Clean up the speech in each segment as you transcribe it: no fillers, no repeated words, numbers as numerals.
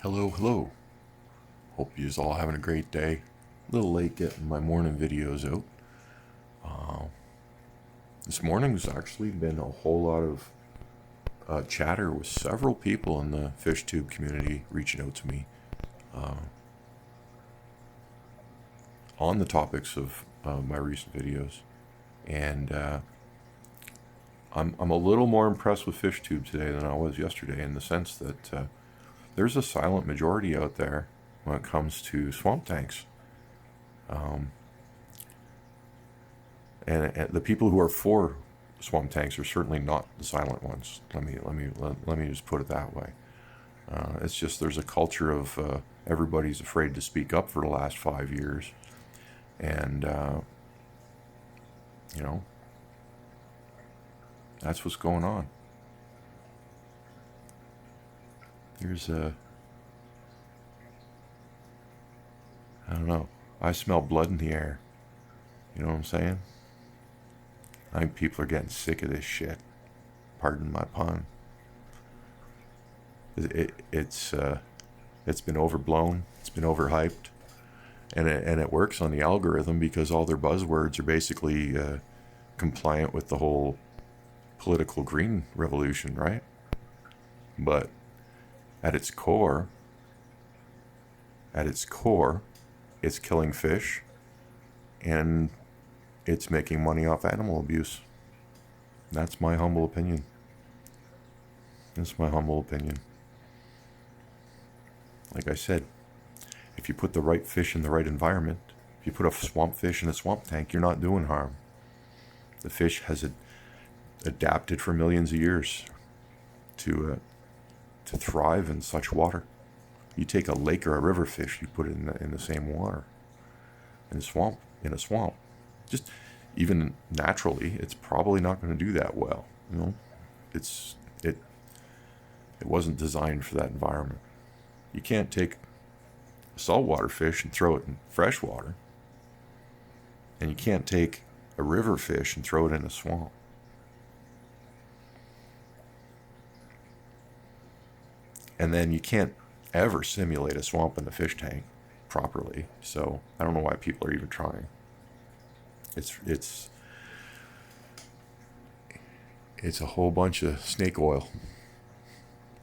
Hello, hello. Hope you's all having a great day. A little late getting my morning videos out. This morning's actually been a whole lot of chatter with several people in the FishTube community reaching out to me on the topics of my recent videos. And I'm a little more impressed with FishTube today than I was yesterday in the sense that there's a silent majority out there when it comes to swamp tanks. And the people who are for swamp tanks are certainly not the silent ones. Let me just put it that way. It's just there's a culture of everybody's afraid to speak up for the last 5 years, and you know that's what's going on. There's a I don't know. I smell blood in the air. You know what I'm saying? I think people are getting sick of this shit. Pardon my pun. It's been overblown. It's been overhyped, and it works on the algorithm because all their buzzwords are basically compliant with the whole political green revolution, right? But at its core, it's killing fish, and it's making money off animal abuse. That's my humble opinion. That's my humble opinion. Like I said, if you put the right fish in the right environment, if you put a swamp fish in a swamp tank, you're not doing harm. The fish has adapted for millions of years to thrive in such water. You take a lake or a river fish, you put it in the same water. In a swamp, just even naturally, it's probably not going to do that well. You know, it wasn't designed for that environment. You can't take a saltwater fish and throw it in fresh water, and you can't take a river fish and throw it in a swamp. And then you can't ever simulate a swamp in the fish tank properly. So I don't know why people are even trying. It's a whole bunch of snake oil.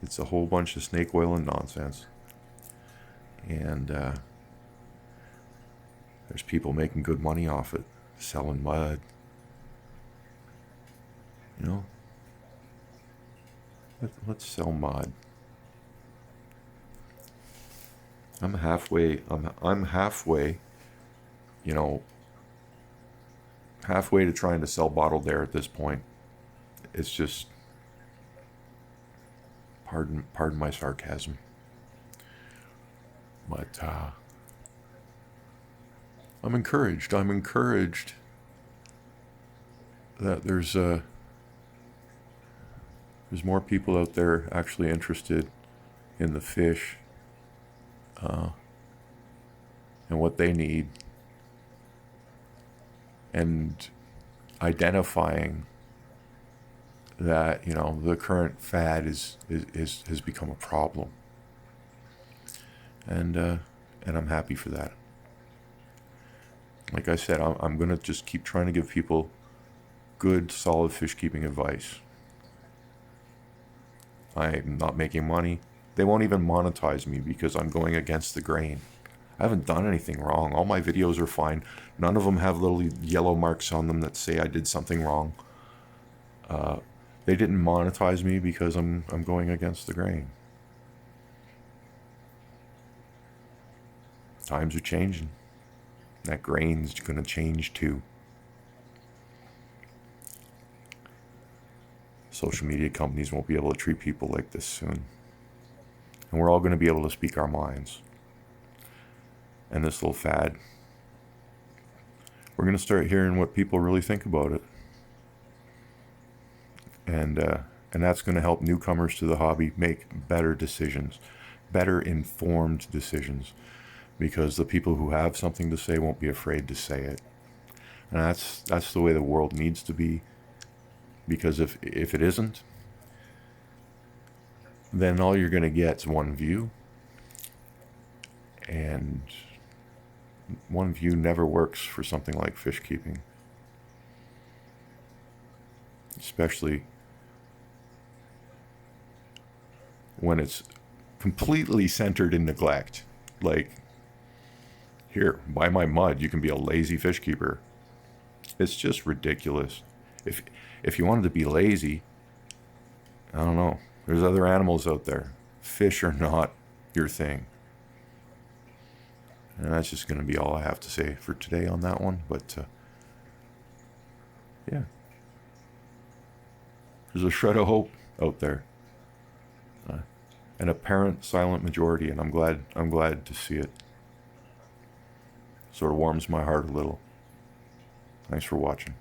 It's a whole bunch of snake oil and nonsense. And there's people making good money off it, selling mud. You know, let's sell mud. I'm halfway. You know, halfway to trying to sell bottled air at this point. It's just, pardon my sarcasm, but I'm encouraged. I'm encouraged that there's more people out there actually interested in the fish and what they need, and identifying that the current fad has become a problem, and I'm happy for that. Like I said, I'm gonna just keep trying to give people good, solid fish keeping advice. I'm not making money. They won't even monetize me because I'm going against the grain. I haven't done anything wrong. All my videos are fine. None of them have little yellow marks on them that say I did something wrong. They didn't monetize me because I'm going against the grain. Times are changing. That grain's going to change too. Social media companies won't be able to treat people like this soon. And we're all going to be able to speak our minds. And this little fad, we're going to start hearing what people really think about it. And that's going to help newcomers to the hobby make better decisions, better informed decisions, because the people who have something to say won't be afraid to say it. And that's the way the world needs to be, because if it isn't, then all you're going to get is one view, And one view never works for something like fish keeping, especially when it's completely centered in neglect. Like, here, buy my mud, you can be a lazy fish keeper. It's just ridiculous. If you wanted to be lazy, I don't know. There's other animals out there. Fish are not your thing. And that's just going to be all I have to say for today on that one. But yeah, there's a shred of hope out there, an apparent silent majority, and I'm glad to see it. Sort of warms my heart a little. Thanks for watching.